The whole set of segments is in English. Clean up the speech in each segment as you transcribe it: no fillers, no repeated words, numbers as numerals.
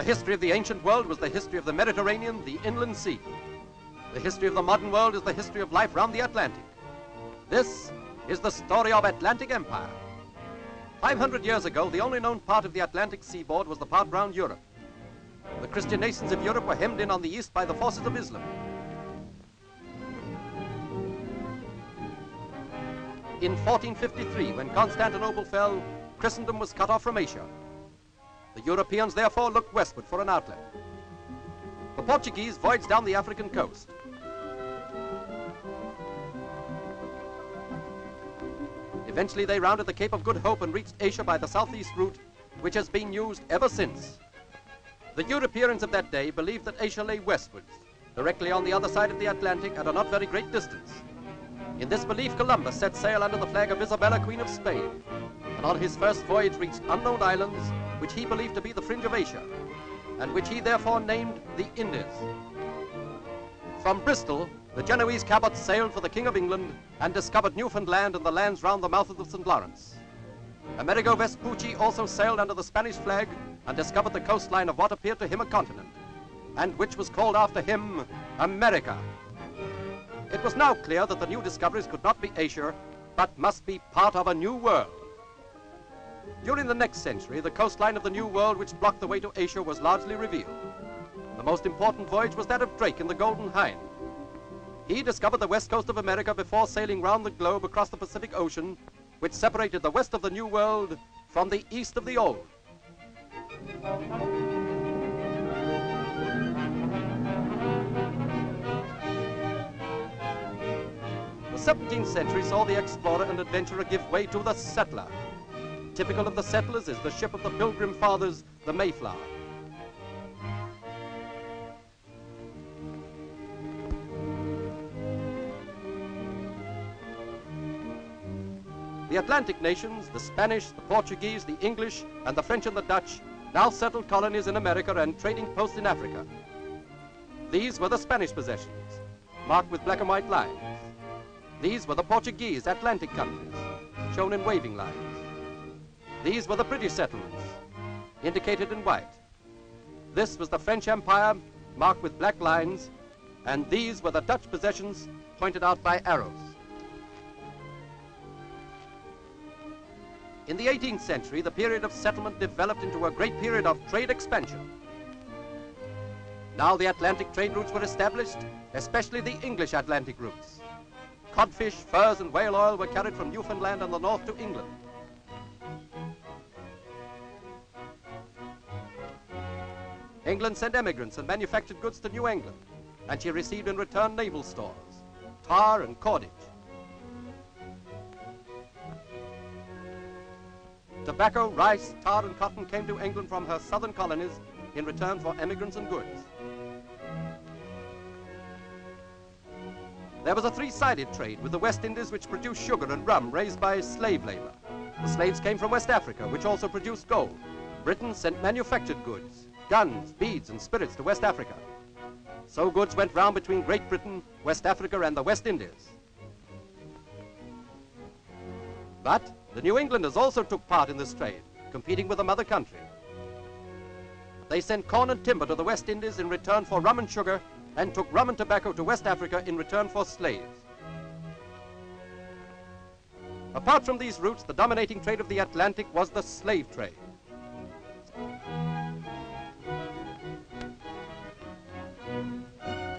The history of the ancient world was the history of the Mediterranean, the inland sea. The history of the modern world is the history of life round the Atlantic. This is the story of Atlantic Empire. 500 years ago, the only known part of the Atlantic seaboard was the part round Europe. The Christian nations of Europe were hemmed in on the east by the forces of Islam. In 1453, when Constantinople fell, Christendom was cut off from Asia. The Europeans therefore looked westward for an outlet. The Portuguese voyaged down the African coast. Eventually they rounded the Cape of Good Hope and reached Asia by the southeast route, which has been used ever since. The Europeans of that day believed that Asia lay westwards, directly on the other side of the Atlantic at a not very great distance. In this belief, Columbus set sail under the flag of Isabella, Queen of Spain, and on his first voyage reached unknown islands, which he believed to be the fringe of Asia, and which he therefore named the Indies. From Bristol, the Genoese cabot sailed for the King of England and discovered Newfoundland and the lands round the mouth of the St. Lawrence. Amerigo Vespucci also sailed under the Spanish flag and discovered the coastline of what appeared to him a continent, and which was called after him America. It was now clear that the new discoveries could not be Asia, but must be part of a new world. During the next century, the coastline of the New World which blocked the way to Asia was largely revealed. The most important voyage was that of Drake in the Golden Hind. He discovered the west coast of America before sailing round the globe across the Pacific Ocean, which separated the west of the New World from the east of the Old. The 17th century saw the explorer and adventurer give way to the settler. Typical of the settlers is the ship of the Pilgrim Fathers, the Mayflower. The Atlantic nations, the Spanish, the Portuguese, the English, and the French and the Dutch, now settled colonies in America and trading posts in Africa. These were the Spanish possessions, marked with black and white lines. These were the Portuguese Atlantic countries, shown in waving lines. These were the British settlements, indicated in white. This was the French Empire, marked with black lines, and these were the Dutch possessions, pointed out by arrows. In the 18th century, the period of settlement developed into a great period of trade expansion. Now the Atlantic trade routes were established, especially the English Atlantic routes. Codfish, furs, and whale oil were carried from Newfoundland and the north to England. England sent emigrants and manufactured goods to New England, and she received in return naval stores, tar and cordage. Tobacco, rice, tar, and cotton came to England from her southern colonies in return for emigrants and goods. There was a three-sided trade with the West Indies, which produced sugar and rum raised by slave labor. The slaves came from West Africa, which also produced gold. Britain sent manufactured goods, guns, beads, and spirits to West Africa. So goods went round between Great Britain, West Africa, and the West Indies. But the New Englanders also took part in this trade, competing with the mother country. They sent corn and timber to the West Indies in return for rum and sugar, and took rum and tobacco to West Africa in return for slaves. Apart from these routes, the dominating trade of the Atlantic was the slave trade.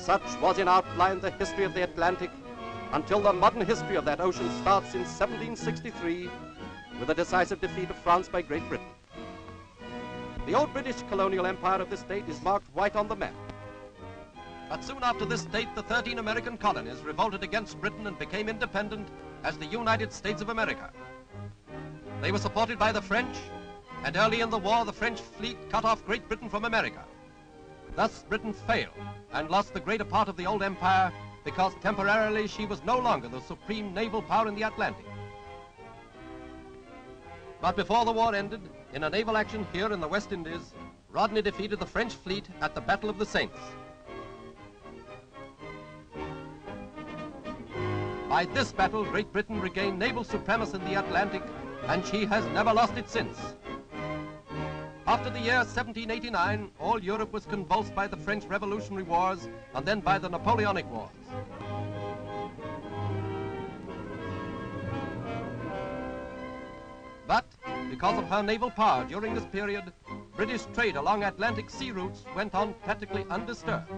Such was in outline the history of the Atlantic, until the modern history of that ocean starts in 1763 with the decisive defeat of France by Great Britain. The old British colonial empire of this date is marked white on the map. But soon after this date, the 13 American colonies revolted against Britain and became independent as the United States of America. They were supported by the French, and early in the war, the French fleet cut off Great Britain from America. Thus, Britain failed and lost the greater part of the old empire because temporarily she was no longer the supreme naval power in the Atlantic. But before the war ended, in a naval action here in the West Indies, Rodney defeated the French fleet at the Battle of the Saints. By this battle, Great Britain regained naval supremacy in the Atlantic, and she has never lost it since. After the year 1789, all Europe was convulsed by the French Revolutionary Wars and then by the Napoleonic Wars. But because of her naval power during this period, British trade along Atlantic sea routes went on practically undisturbed.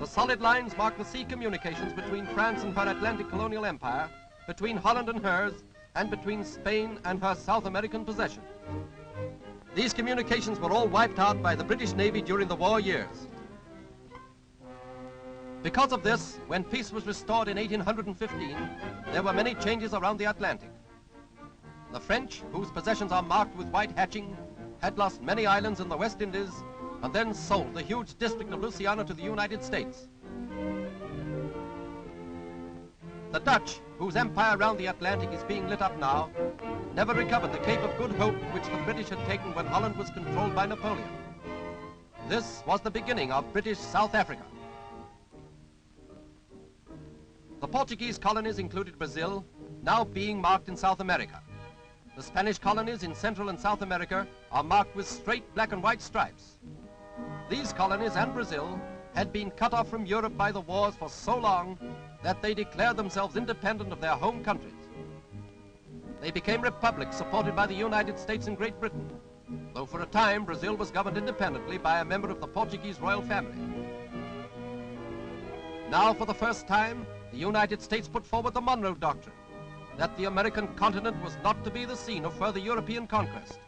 The solid lines mark the sea communications between France and her Atlantic colonial empire, between Holland and hers, and between Spain and her South American possessions. These communications were all wiped out by the British Navy during the war years. Because of this, when peace was restored in 1815, there were many changes around the Atlantic. The French, whose possessions are marked with white hatching, had lost many islands in the West Indies and then sold the huge district of Louisiana to the United States. The Dutch, whose empire around the Atlantic is being lit up now, never recovered the Cape of Good Hope which the British had taken when Holland was controlled by Napoleon. This was the beginning of British South Africa. The Portuguese colonies included Brazil, now being marked in South America. The Spanish colonies in Central and South America are marked with straight black and white stripes. These colonies and Brazil had been cut off from Europe by the wars for so long that they declared themselves independent of their home countries. They became republics supported by the United States and Great Britain, though for a time Brazil was governed independently by a member of the Portuguese royal family. Now, for the first time, the United States put forward the Monroe Doctrine, that the American continent was not to be the scene of further European conquest.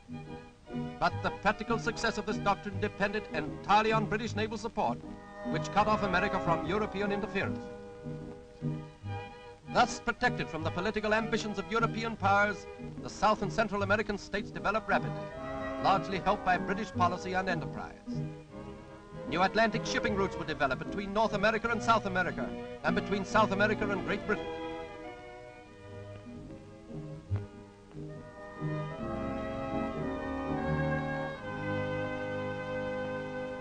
But the practical success of this doctrine depended entirely on British naval support, which cut off America from European interference. Thus protected from the political ambitions of European powers, the South and Central American states developed rapidly, largely helped by British policy and enterprise. New Atlantic shipping routes were developed between North America and South America, and between South America and Great Britain.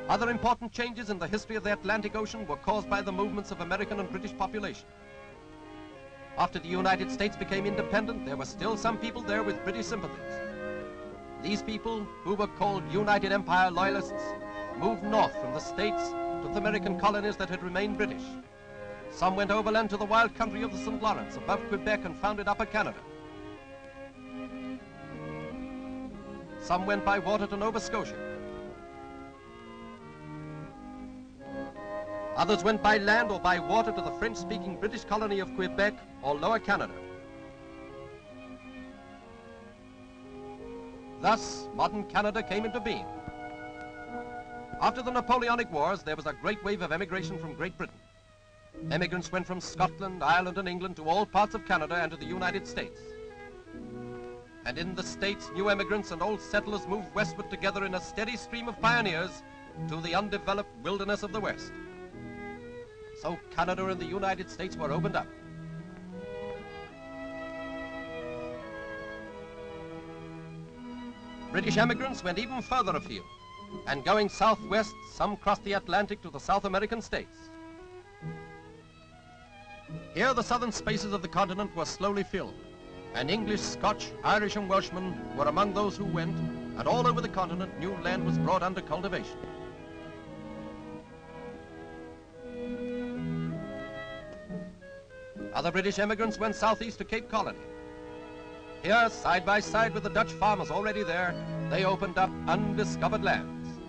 Other important changes in the history of the Atlantic Ocean were caused by the movements of American and British population. After the United States became independent, there were still some people there with British sympathies. These people, who were called United Empire Loyalists, moved north from the States to the American colonies that had remained British. Some went overland to the wild country of the St. Lawrence above Quebec and founded Upper Canada. Some went by water to Nova Scotia. Others went by land or by water to the French-speaking British colony of Quebec or Lower Canada. Thus, modern Canada came into being. After the Napoleonic Wars, there was a great wave of emigration from Great Britain. Emigrants went from Scotland, Ireland, and England to all parts of Canada and to the United States. And in the States, new emigrants and old settlers moved westward together in a steady stream of pioneers to the undeveloped wilderness of the West. So Canada and the United States were opened up. British emigrants went even further afield, and going southwest, some crossed the Atlantic to the South American states. Here the southern spaces of the continent were slowly filled, and English, Scotch, Irish, and Welshmen were among those who went, and all over the continent new land was brought under cultivation. Other British emigrants went southeast to Cape Colony. Here, side by side with the Dutch farmers already there, they opened up undiscovered lands.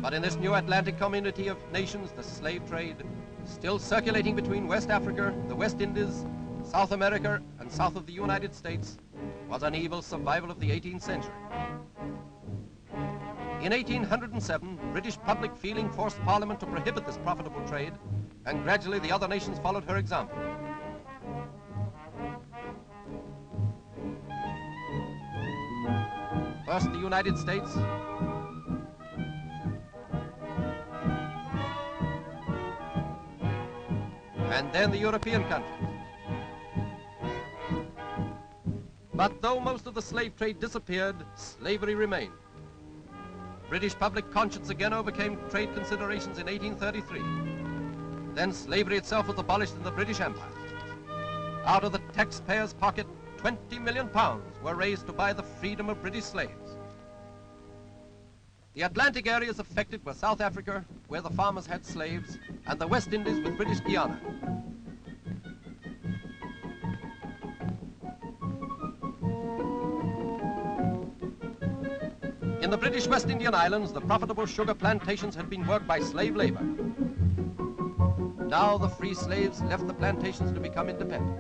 But in this new Atlantic community of nations, the slave trade, still circulating between West Africa, the West Indies, South America, and south of the United States, was an evil survival of the 18th century. In 1807, British public feeling forced Parliament to prohibit this profitable trade, and gradually the other nations followed her example. First, the United States, and then the European countries. But though most of the slave trade disappeared, slavery remained. British public conscience again overcame trade considerations in 1833. Then slavery itself was abolished in the British Empire. Out of the taxpayer's pocket, £20 million were raised to buy the freedom of British slaves. The Atlantic areas affected were South Africa, where the farmers had slaves, and the West Indies with British Guiana. In the British West Indian Islands, the profitable sugar plantations had been worked by slave labor. Now the free slaves left the plantations to become independent.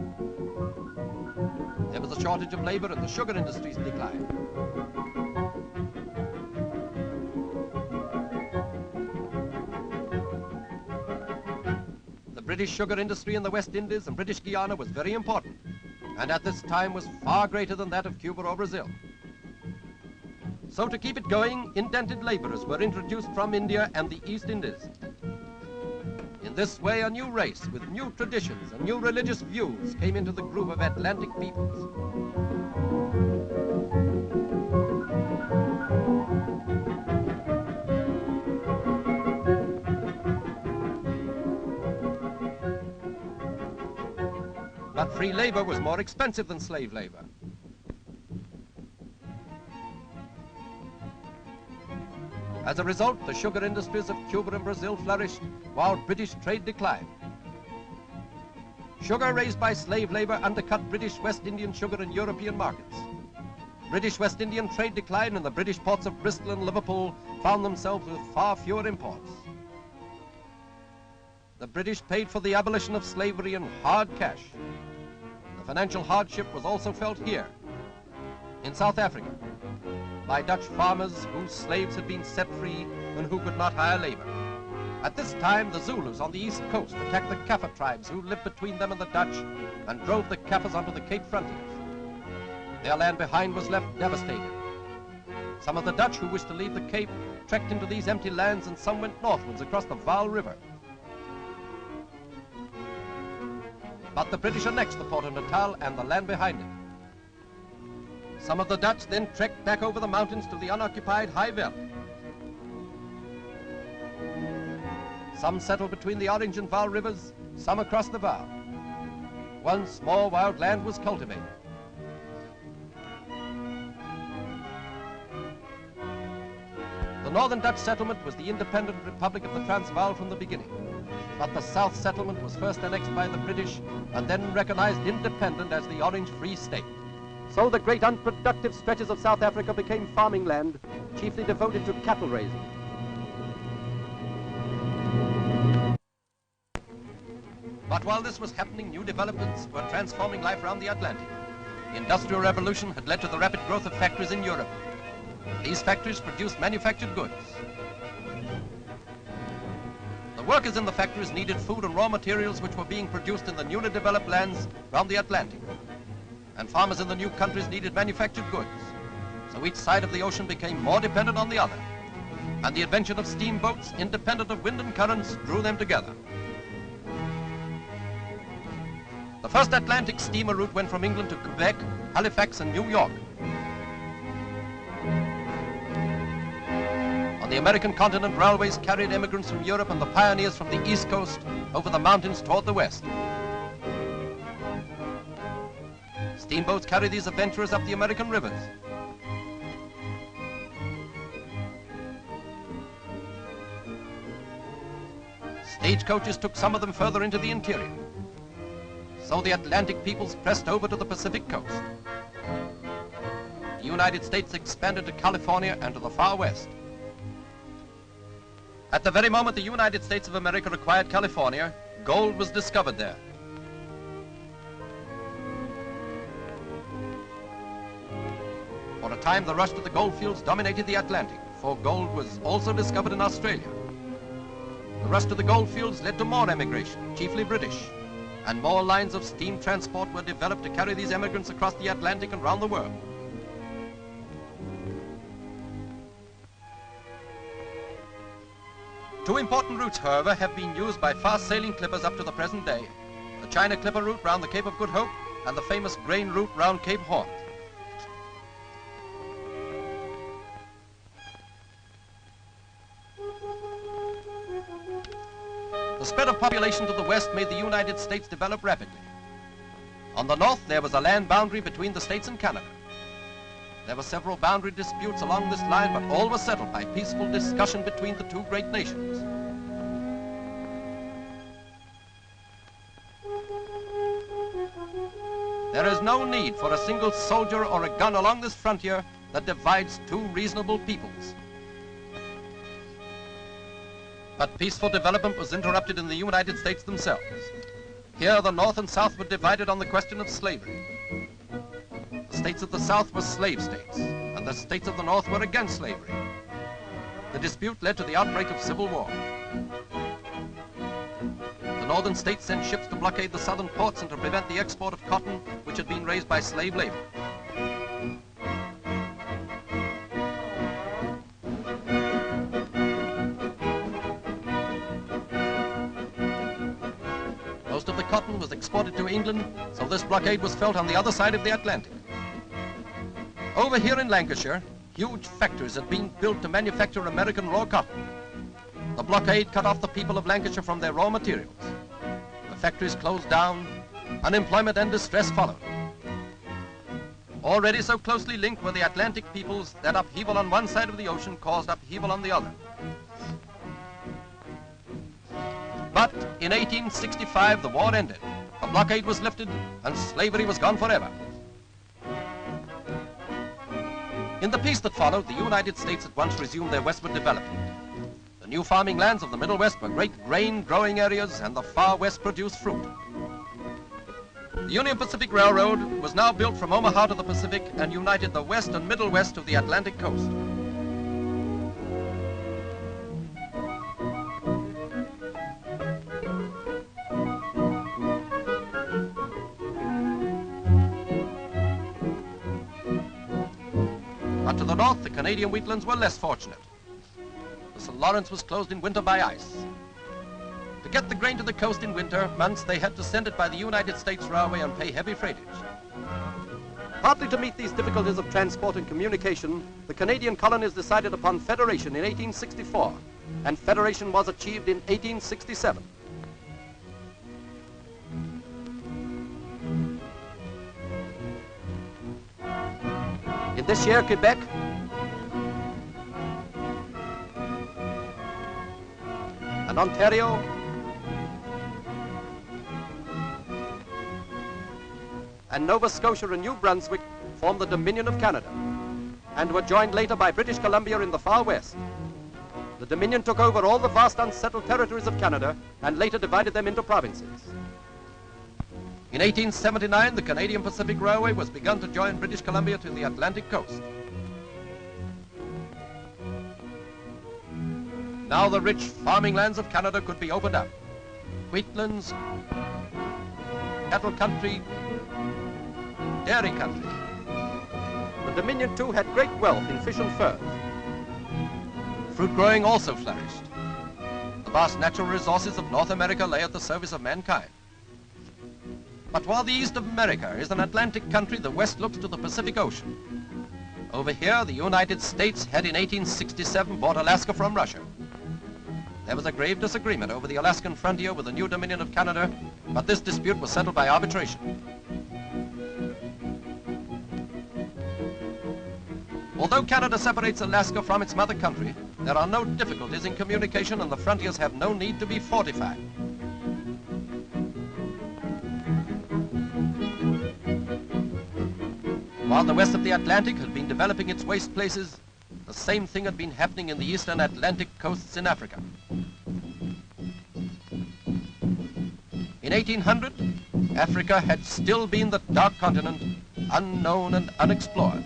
There was a shortage of labor and the sugar industries declined. The British sugar industry in the West Indies and British Guiana was very important, and at this time was far greater than that of Cuba or Brazil. So to keep it going, indented laborers were introduced from India and the East Indies. In this way, a new race with new traditions and new religious views came into the group of Atlantic peoples. But free labor was more expensive than slave labor. As a result, the sugar industries of Cuba and Brazil flourished, while British trade declined. Sugar raised by slave labor undercut British West Indian sugar in European markets. British West Indian trade declined, and the British ports of Bristol and Liverpool found themselves with far fewer imports. The British paid for the abolition of slavery in hard cash. The financial hardship was also felt here, in South Africa, by Dutch farmers whose slaves had been set free and who could not hire labor. At this time, the Zulus on the east coast attacked the Kaffir tribes who lived between them and the Dutch and drove the Kaffirs onto the Cape frontiers. Their land behind was left devastated. Some of the Dutch who wished to leave the Cape trekked into these empty lands, and some went northwards across the Vaal River. But the British annexed the port of Natal and the land behind it. Some of the Dutch then trekked back over the mountains to the unoccupied High Veld. Some settled between the Orange and Vaal rivers, some across the Vaal. Once more wild land was cultivated. The northern Dutch settlement was the independent Republic of the Transvaal from the beginning. But the south settlement was first annexed by the British and then recognized independent as the Orange Free State. So the great unproductive stretches of South Africa became farming land, chiefly devoted to cattle raising. But while this was happening, new developments were transforming life around the Atlantic. The Industrial Revolution had led to the rapid growth of factories in Europe. These factories produced manufactured goods. The workers in the factories needed food and raw materials which were being produced in the newly developed lands around the Atlantic. And farmers in the new countries needed manufactured goods. So each side of the ocean became more dependent on the other. And the invention of steamboats, independent of wind and currents, drew them together. The first Atlantic steamer route went from England to Quebec, Halifax, and New York. On the American continent, railways carried immigrants from Europe and the pioneers from the East Coast over the mountains toward the west. Steamboats carried these adventurers up the American rivers. Stagecoaches took some of them further into the interior. So the Atlantic peoples pressed over to the Pacific coast. The United States expanded to California and to the far west. At the very moment the United States of America acquired California, gold was discovered there. For a time, the rush to the gold fields dominated the Atlantic, for gold was also discovered in Australia. The rush to the gold fields led to more emigration, chiefly British, and more lines of steam transport were developed to carry these emigrants across the Atlantic and round the world. Two important routes, however, have been used by fast-sailing clippers up to the present day. The China clipper route round the Cape of Good Hope and the famous grain route round Cape Horn. The spread of population to the west made the United States develop rapidly. On the north, there was a land boundary between the States and Canada. There were several boundary disputes along this line, but all was settled by peaceful discussion between the two great nations. There is no need for a single soldier or a gun along this frontier that divides two reasonable peoples. But peaceful development was interrupted in the United States themselves. Here, the North and South were divided on the question of slavery. The states of the South were slave states, and the states of the North were against slavery. The dispute led to the outbreak of civil war. The northern states sent ships to blockade the southern ports and to prevent the export of cotton, which had been raised by slave labor. Most of the cotton was exported to England, so this blockade was felt on the other side of the Atlantic. Over here in Lancashire, huge factories had been built to manufacture American raw cotton. The blockade cut off the people of Lancashire from their raw materials. The factories closed down, unemployment and distress followed. Already so closely linked were the Atlantic peoples that upheaval on one side of the ocean caused upheaval on the other. But in 1865, the war ended, the blockade was lifted, and slavery was gone forever. In the peace that followed, the United States at once resumed their westward development. The new farming lands of the Middle West were great grain-growing areas, and the far west produced fruit. The Union Pacific Railroad was now built from Omaha to the Pacific and united the west and middle west of the Atlantic coast. But to the north, the Canadian wheatlands were less fortunate. The St. Lawrence was closed in winter by ice. To get the grain to the coast in winter months, they had to send it by the United States Railway and pay heavy freightage. Partly to meet these difficulties of transport and communication, the Canadian colonies decided upon federation in 1864, and federation was achieved in 1867. In this year, Quebec and Ontario and Nova Scotia and New Brunswick formed the Dominion of Canada and were joined later by British Columbia in the far west. The Dominion took over all the vast unsettled territories of Canada and later divided them into provinces. In 1879, the Canadian Pacific Railway was begun to join British Columbia to the Atlantic coast. Now the rich farming lands of Canada could be opened up. Wheatlands, cattle country, dairy country. The Dominion too had great wealth in fish and furs. Fruit growing also flourished. The vast natural resources of North America lay at the service of mankind. But while the east of America is an Atlantic country, the west looks to the Pacific Ocean. Over here, the United States had in 1867 bought Alaska from Russia. There was a grave disagreement over the Alaskan frontier with the new Dominion of Canada, but this dispute was settled by arbitration. Although Canada separates Alaska from its mother country, there are no difficulties in communication and the frontiers have no need to be fortified. While the west of the Atlantic had been developing its waste places, the same thing had been happening in the eastern Atlantic coasts in Africa. In 1800, Africa had still been the dark continent, unknown and unexplored.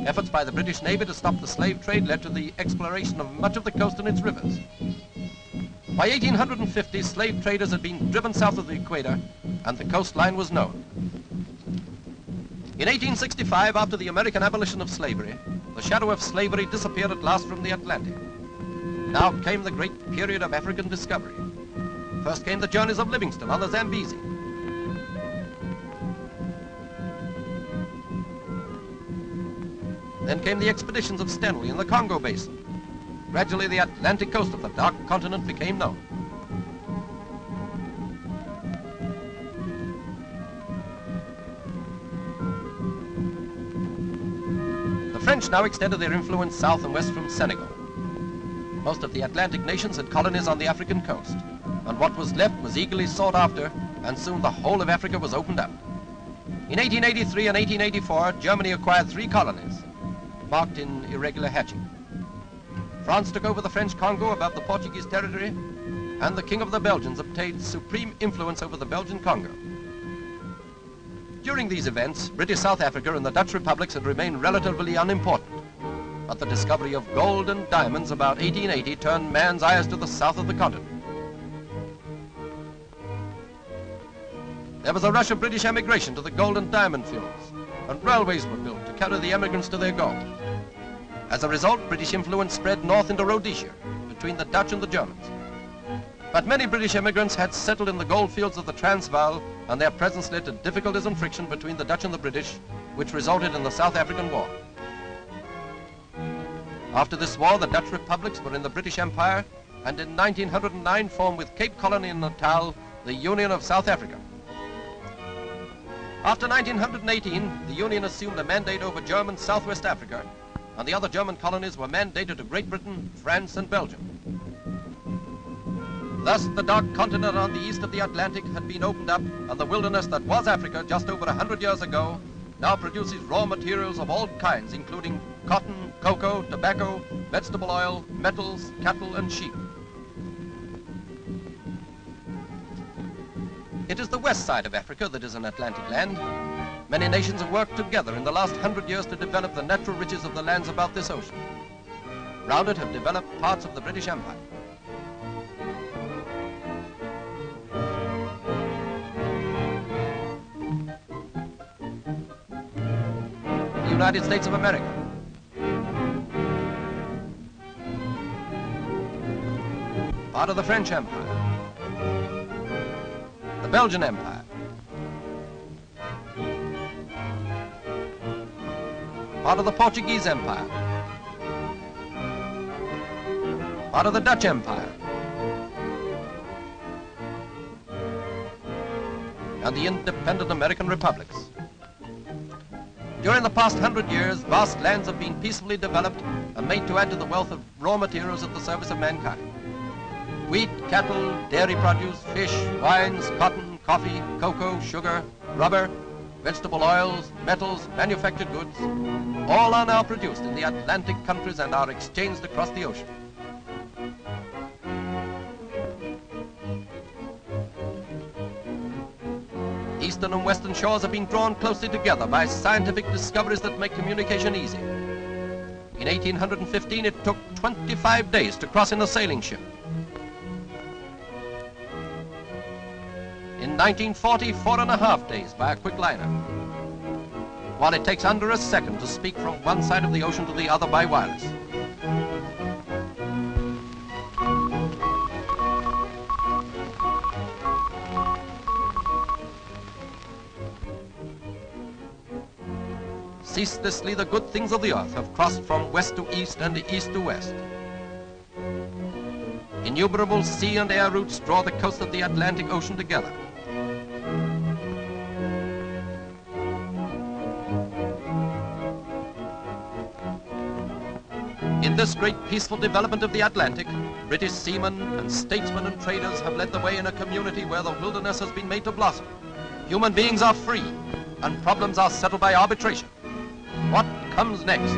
Efforts by the British Navy to stop the slave trade led to the exploration of much of the coast and its rivers. By 1850, slave traders had been driven south of the equator, and the coastline was known. In 1865, after the American abolition of slavery, the shadow of slavery disappeared at last from the Atlantic. Now came the great period of African discovery. First came the journeys of Livingstone on the Zambezi. Then came the expeditions of Stanley in the Congo Basin. gradually the Atlantic coast of the Dark Continent became known. The French now extended their influence south and west from Senegal. Most of the Atlantic nations had colonies on the African coast, and what was left was eagerly sought after, and soon the whole of Africa was opened up. In 1883 and 1884, Germany acquired 3 colonies, marked in irregular hatching. France took over the French Congo above the Portuguese territory, and the King of the Belgians obtained supreme influence over the Belgian Congo. During these events, British South Africa and the Dutch republics had remained relatively unimportant. But the discovery of gold and diamonds about 1880 turned man's eyes to the south of the continent. There was a rush of British emigration to the gold and diamond fields, and railways were built to carry the emigrants to their gold. As a result, British influence spread north into Rhodesia, between the Dutch and the Germans. But many British immigrants had settled in the gold fields of the Transvaal, and their presence led to difficulties and friction between the Dutch and the British, which resulted in the South African War. After this war, the Dutch republics were in the British Empire, and in 1909 formed with Cape Colony and Natal the Union of South Africa. After 1918, the Union assumed a mandate over German Southwest Africa, and the other German colonies were mandated to Great Britain, France, and Belgium. Thus, the Dark Continent on the east of the Atlantic had been opened up, and the wilderness that was Africa just over 100 years ago now produces raw materials of all kinds, including cotton, cocoa, tobacco, vegetable oil, metals, cattle, and sheep. It is the west side of Africa that is an Atlantic land. Many nations have worked together in the last 100 years to develop the natural riches of the lands about this ocean. Round it have developed parts of the British Empire. The United States of America. Part of the French Empire. The Belgian Empire. Part of the Portuguese Empire. Part of the Dutch Empire. And the independent American republics. During the past 100 years, vast lands have been peacefully developed and made to add to the wealth of raw materials at the service of mankind. Wheat, cattle, dairy produce, fish, wines, cotton, coffee, cocoa, sugar, rubber, vegetable oils, metals, manufactured goods, all are now produced in the Atlantic countries and are exchanged across the ocean. Eastern and western shores have been drawn closely together by scientific discoveries that make communication easy. In 1815, it took 25 days to cross in a sailing ship. In 1940, 4.5 days by a quick liner, while it takes under a second to speak from one side of the ocean to the other by wireless. Ceaselessly, the good things of the earth have crossed from west to east and east to west. Innumerable sea and air routes draw the coast of the Atlantic Ocean together. In this great peaceful development of the Atlantic, British seamen and statesmen and traders have led the way in a community where the wilderness has been made to blossom. Human beings are free, and problems are settled by arbitration. What comes next?